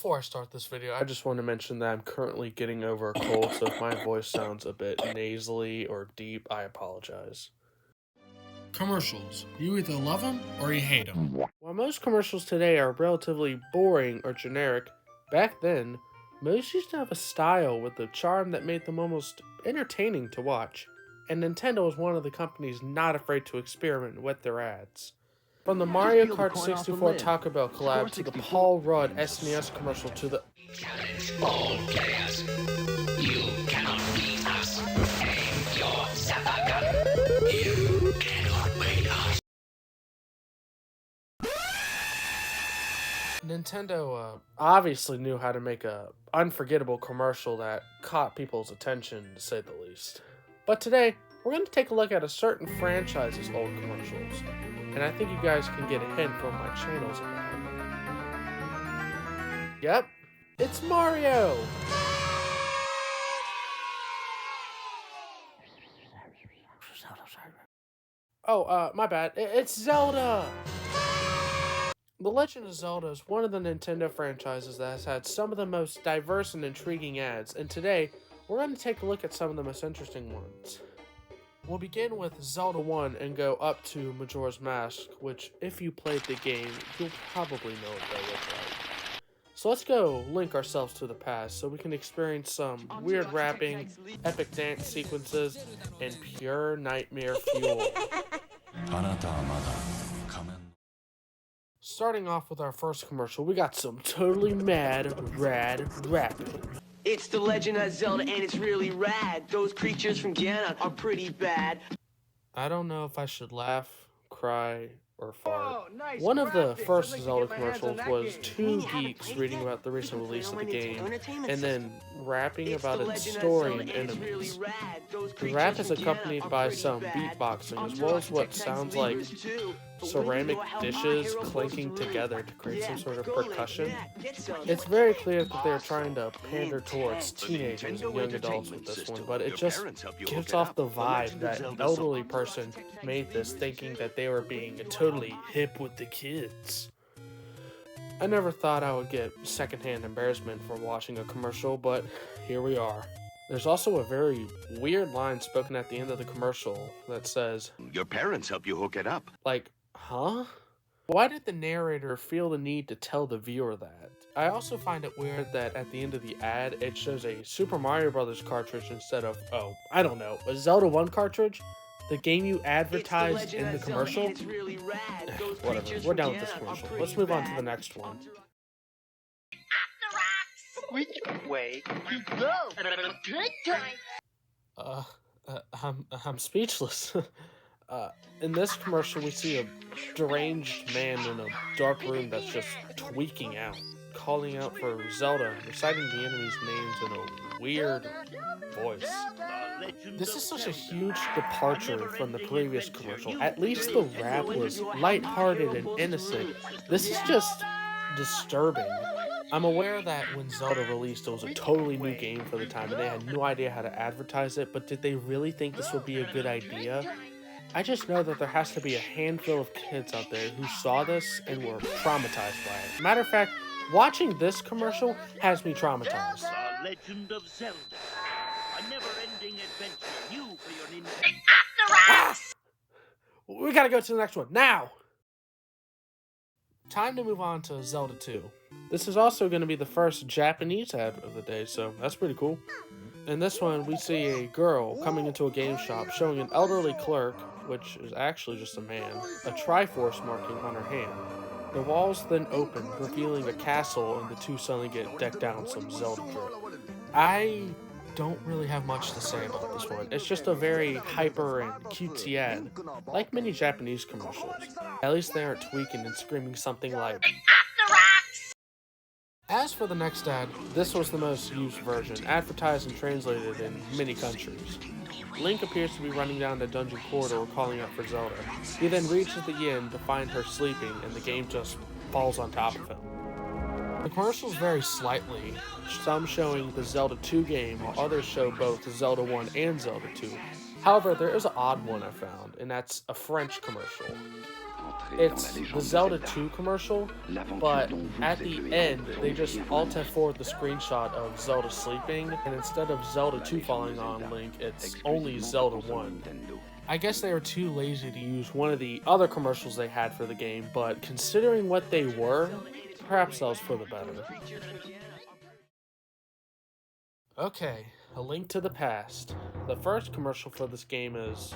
Before I start this video, I just want to mention that I'm currently getting over a cold, so if my voice sounds a bit nasally or deep, I apologize. Commercials. You either love them or you hate them. While most commercials today are relatively boring or generic, back then, most used to have a style with a charm that made them almost entertaining to watch, and Nintendo was one of the companies not afraid to experiment with their ads. From the Mario Kart 64 Taco Bell collab to the Paul Rudd SNES commercial to the Challenge all players. You cannot beat us. Aim your zapper gun. You cannot beat us. Nintendo obviously knew how to make a unforgettable commercial that caught people's attention, to say the least. But today, we're going to take a look at a certain franchise's old commercials, and I think you guys can get a hint from my channels about it. Yep, it's Mario! Oh, my bad, it's Zelda! The Legend of Zelda is one of the Nintendo franchises that has had some of the most diverse and intriguing ads, and today, we're going to take a look at some of the most interesting ones. We'll begin with Zelda 1 and go up to Majora's Mask, which, if you played the game, you'll probably know what they look like. So let's go link ourselves to the past so we can experience some weird rapping, epic dance sequences, and pure nightmare fuel. Starting off with our first commercial, we got some totally mad, rad rapping. It's the Legend of Zelda, and it's really rad. Those creatures from Ganon are pretty bad. I don't know if I should laugh, cry, or fart. Oh, nice One of the graphics. first I'd like to Zelda get my hands on commercials that was game. two geeks reading about the recent release of the game, and then rapping It's about the its Legend of story Zelda, and and it's really enemies. rad. Those The creatures rap is from Ganon accompanied are by pretty some bad. beatboxing, as well as what sounds like ceramic dishes clanking clinking together to create some sort of go, Link. percussion. Yeah, get some. It's very clear that they're trying to pander towards teenagers and young adults with this one, but it just gives off the vibe that an elderly person made this thinking that they were being totally hip with the kids. I never thought I would get secondhand embarrassment from watching a commercial, but here we are. There's also a very weird line spoken at the end of the commercial that says, Your parents help you hook it up. like, huh? Why did the narrator feel the need to tell the viewer that? I also find it weird that at the end of the ad, it shows a Super Mario Bros. Cartridge instead of, oh, I don't know, a Zelda 1 cartridge? The game you advertised in the commercial? It's really rad. Those Whatever, creatures we're from done with this Ganon are commercial. pretty Let's move on to bad. the next one. Which way to go? I'm speechless. In this commercial, we see a deranged man in a dark room that's just tweaking out, calling out for Zelda, reciting the enemy's names in a weird voice. This is such a huge departure from the previous commercial. At least the rap was lighthearted and innocent. This is just disturbing. I'm aware that when Zelda released, it was a totally new game for the time, and they had no idea how to advertise it, but did they really think this would be a good idea? I just know that there has to be a handful of kids out there who saw this and were traumatized by it. Matter of fact, watching this commercial has me traumatized. The Legend of Zelda. A never-ending adventure. You for your Nintendo. Ah! We gotta go to the next one, now! Time to move on to Zelda 2. This is also going to be the first Japanese ad of the day, so that's pretty cool. In this one, we see a girl coming into a game shop showing an elderly clerk, which is actually just a man, a Triforce marking on her hand. The walls then open, revealing a castle, and the two suddenly get decked out in some Zelda drip. I don't really have much to say about this one. It's just a very hyper and cutesy ad, like many Japanese commercials. At least they aren't tweaking and screaming something like, As for the next ad, this was the most used version, advertised and translated in many countries. Link appears to be running down the dungeon corridor calling out for Zelda. He then reaches the end to find her sleeping, and the game just falls on top of him. The commercials vary slightly, some showing the Zelda 2 game, while others show both Zelda 1 and Zelda 2. However, there is an odd one I found, and that's a French commercial. It's the Zelda 2 commercial, but at the end, they just Alt F4 the screenshot of Zelda sleeping, and instead of Zelda 2 falling on Link, it's only Zelda 1. I guess they were too lazy to use one of the other commercials they had for the game, but considering what they were, perhaps that was for the better. Okay, A Link to the Past. The first commercial for this game is...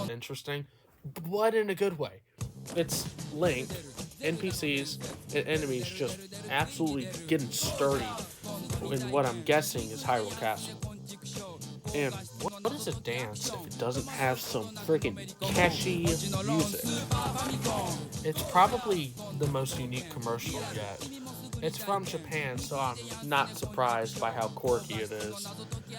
interesting, but in a good way. It's Link, NPCs, and enemies just absolutely getting sturdy in what I'm guessing is Hyrule Castle. And what is a dance if it doesn't have some freaking catchy music? It's probably the most unique commercial yet. It's from Japan, so I'm not surprised by how quirky it is.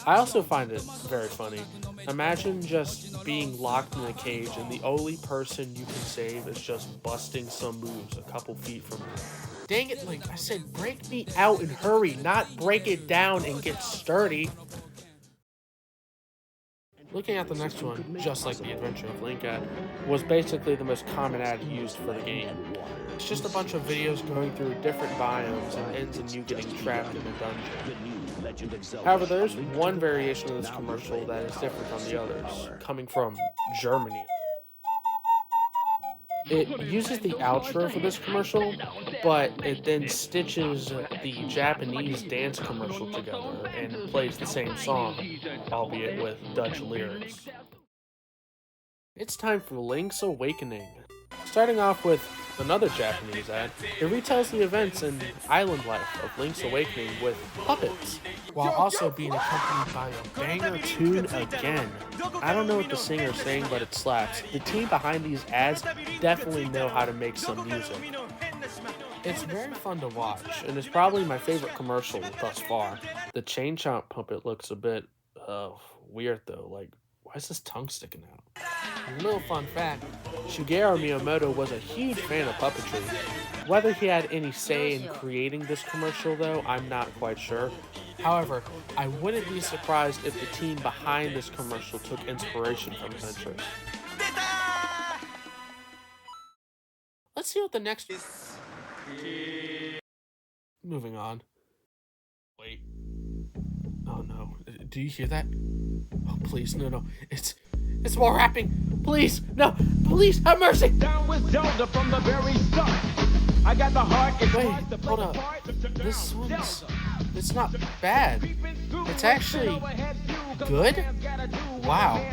I also find it very funny. Imagine just being locked in a cage and the only person you can save is just busting some moves a couple feet from you. Dang it, Link, I said break me out and hurry, not break it down and get sturdy. Looking at the next one, just like the Adventure of Link ad, was basically the most common ad used for the game. It's just a bunch of videos going through different biomes and ends in you getting trapped in a dungeon. However, there is one variation of this commercial that is different from the others, coming from Germany. It uses the outro for this commercial, but it then stitches the Japanese dance commercial together and plays the same song, albeit with Dutch lyrics. It's time for Link's Awakening. Starting off with another Japanese ad, it retells the events and island life of Link's Awakening with puppets, while also being accompanied by a banger tune again. I don't know what the singer's saying, but it slaps. The team behind these ads definitely know how to make some music. It's very fun to watch, and it's probably my favorite commercial thus far. The Chain Chomp puppet looks a bit, weird though, like, why is his tongue sticking out? A little fun fact, Shigeru Miyamoto was a huge fan of puppetry. Whether he had any say in creating this commercial though, I'm not quite sure. However, I wouldn't be surprised if the team behind this commercial took inspiration from his interests. Let's see what the next... Moving on. Wait. Oh no, do you hear that? Oh please, no, it's more rapping. Please, no, please have mercy. Down with Zelda from the very start. I got the heart. Wait, hold up. This one's, it's not bad. It's actually good? Wow.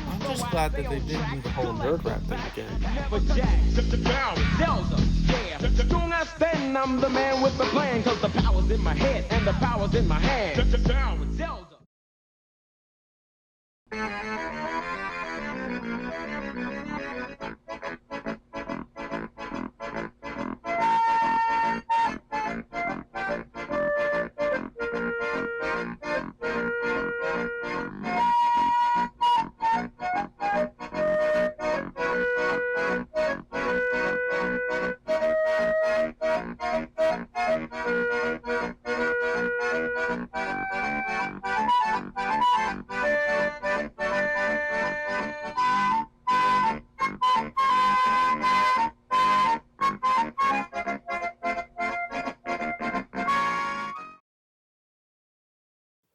I'm just glad that they didn't do the whole nerd rap thing again. Zelda, yeah. Strong I stand, I'm the man with the plan. Cause the power's in my head and the power's in my hand. Down with Zelda.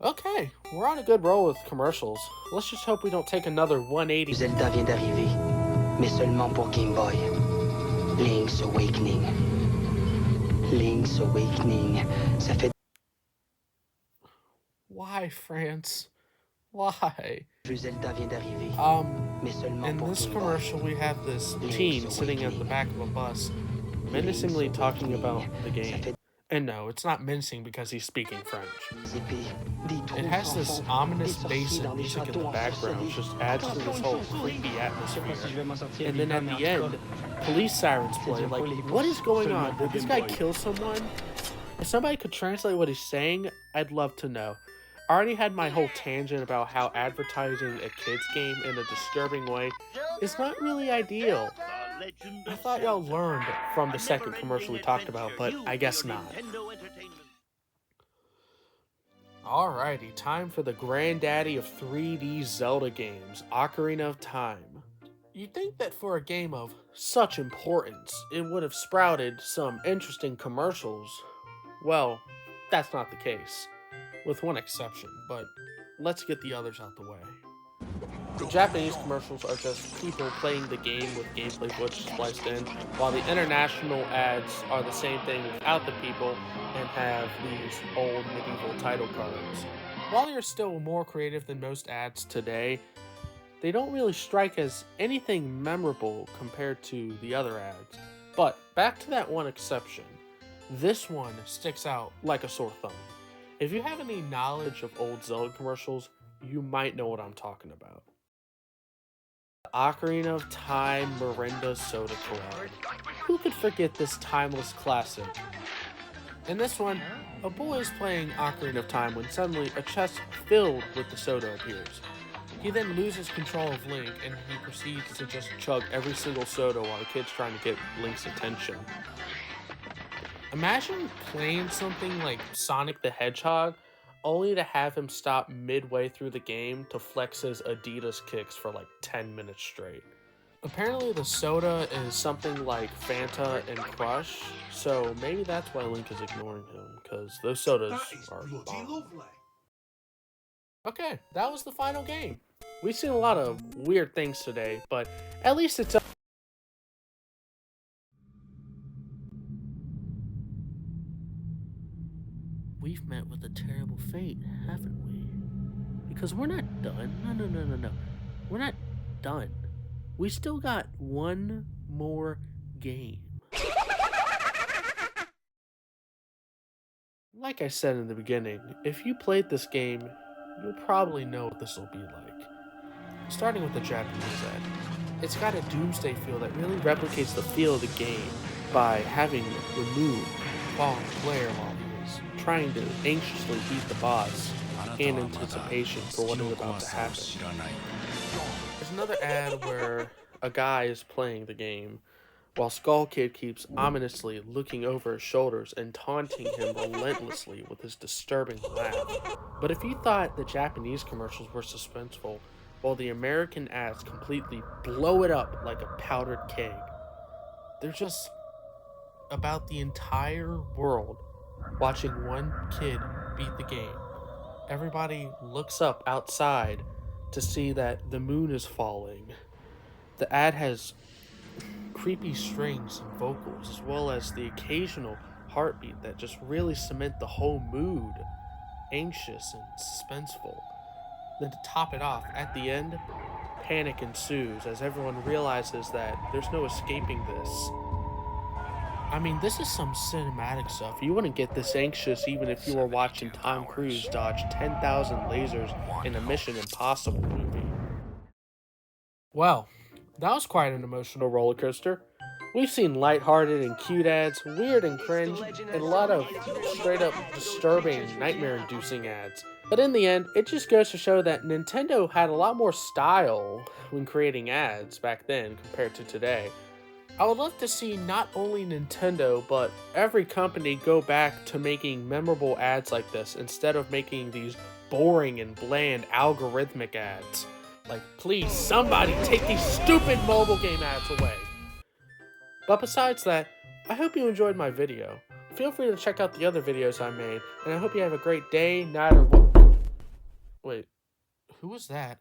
Okay, we're on a good roll with commercials. Let's just hope we don't take another 180. Zelda vient d'arriver, mais seulement pour Game Boy. Link's Awakening. Link's Awakening. Ça fait... Why, France? Why? Zelda vient d'arriver, mais seulement In pour this Game Boy. commercial we have this teen sitting at the back of a bus, menacingly talking about the game. And no, it's not menacing because he's speaking French. It has this ominous bass and music in the background, which just adds to this whole creepy atmosphere. And then at the end, police sirens play. Like, what is going on? Did this guy kill someone? If somebody could translate what he's saying, I'd love to know. I already had my whole tangent about how advertising a kid's game in a disturbing way is not really ideal. I thought y'all learned from the second commercial we talked about, but I guess not. Alrighty, time for the granddaddy of 3D Zelda games, Ocarina of Time. You'd think that for a game of such importance, it would have sprouted some interesting commercials. Well, that's not the case, with one exception, but let's get the others out the way. The Japanese commercials are just people playing the game with gameplay footage spliced in, while the international ads are the same thing without the people and have these old medieval title cards. While they're still more creative than most ads today, they don't really strike as anything memorable compared to the other ads. But back to that one exception. This one sticks out like a sore thumb. If you have any knowledge of old Zelda commercials, you might know what I'm talking about. Ocarina of Time Mirinda Soda Collab. Who could forget this timeless classic? In this one, a boy is playing Ocarina of Time when suddenly a chest filled with the soda appears. He then loses control of Link and he proceeds to just chug every single soda while the kid's trying to get Link's attention. Imagine playing something like Sonic the Hedgehog only to have him stop midway through the game to flex his Adidas kicks for like 10 minutes straight. Apparently the soda is something like Fanta and Crush, so maybe that's why Link is ignoring him, because those sodas are bomb. Okay, that was the final game. We've seen a lot of weird things today, but at least it's We've met with a terrible fate, haven't we? Because we're not done. No. We're not done. We still got one more game. Like I said in the beginning, if you played this game, you'll probably know what this will be like. Starting with the Japanese ad. It's got a doomsday feel that really replicates the feel of the game by having the moon follow the player while he is trying to anxiously beat the boss in anticipation for what is about to happen. There's another ad where a guy is playing the game while Skull Kid keeps ominously looking over his shoulders and taunting him relentlessly with his disturbing laugh. But if you thought the Japanese commercials were suspenseful, while the American ads completely blow it up like a powdered keg, they're just about the entire world watching one kid beat the game. Everybody looks up outside to see that the moon is falling. The ad has creepy strings and vocals, as well as the occasional heartbeat that just really cement the whole mood, anxious and suspenseful. Then to top it off, at the end, panic ensues as everyone realizes that there's no escaping this. I mean, this is some cinematic stuff. You wouldn't get this anxious even if you were watching Tom Cruise dodge 10,000 lasers in a Mission Impossible movie. Well, that was quite an emotional roller coaster. We've seen lighthearted and cute ads, weird and cringe, and a lot of straight up disturbing, nightmare-inducing ads. But in the end, it just goes to show that Nintendo had a lot more style when creating ads back then compared to today. I would love to see not only Nintendo, but every company go back to making memorable ads like this instead of making these boring and bland algorithmic ads. Like, please, somebody take these stupid mobile game ads away. But besides that, I hope you enjoyed my video. Feel free to check out the other videos I made, and I hope you have a great day, night, or... Wait, who was that?